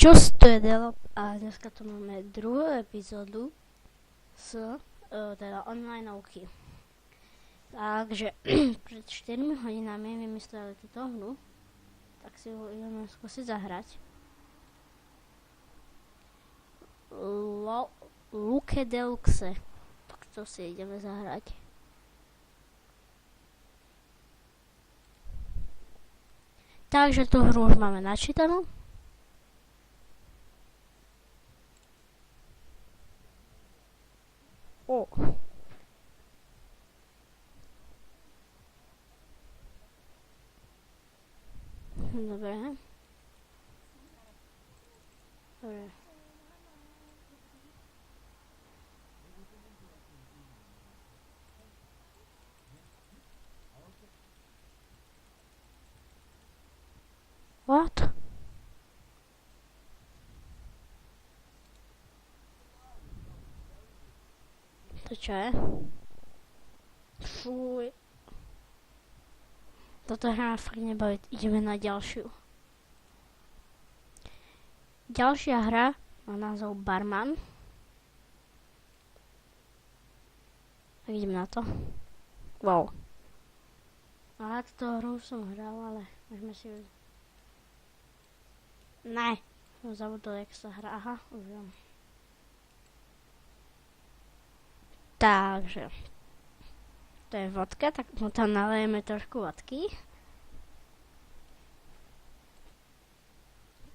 Čus, to je Delo a dneska tu máme druhú epizódu z teda onlineovky. Takže pred 4 hodinami vymysleli túto hru, tak si ho ideme skúsiť zahrať. Luke Deluxe, tak to si ideme zahrať. Takže tú hru už máme načítanú. O. Dobre. Dobre. What? To čo je? Fuj. Toto hra fakt nebaví. Ideme na ďalšiu. Ďalšia hra má názov Barman. Tak idem na to. Wow. Ale túto hru som hral, ale môžeme si... Ne. Som zabudol, jak sa hrá. Aha, už viem. Takže, to je vodka, tak mu tam nalejeme trošku vodky.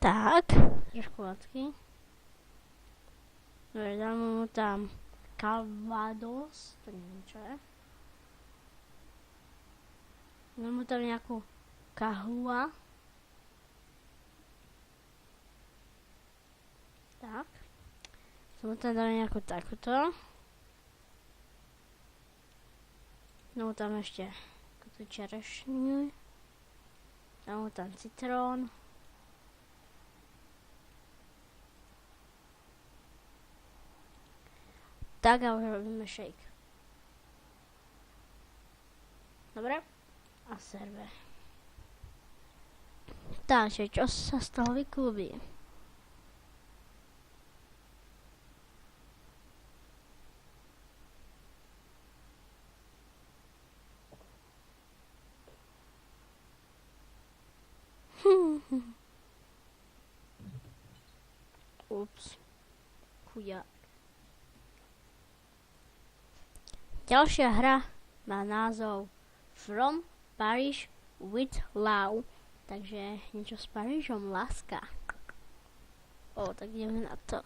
Tak, trošku vodky. Dobre, dáme mu tam Calvados, to neviem čo je. Dáme mu tam nejakú kahua. Tak. Mu tam dáme nejakú takúto. No tam ešte takú čerešňu. Dám tam citrón. Tak a už robíme shake. Dobre? A serve. Takže čo sa z toho vyklubí? Ups. Chudák. Ďalšia hra má názov From Paris with Love. Takže niečo s Parížom, láska. Tak ideme na to.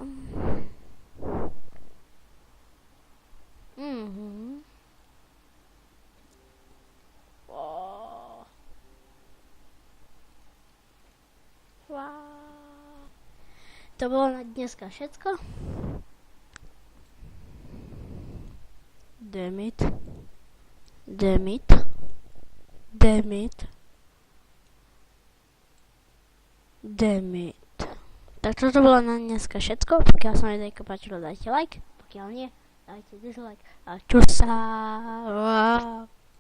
To bolo na dneska všetko. Demit. Tak toto bolo na dneska všetko. Pokiaľ sa mi videjko páčilo, dajte like. Pokiaľ nie, dajte dislike. A čus sa.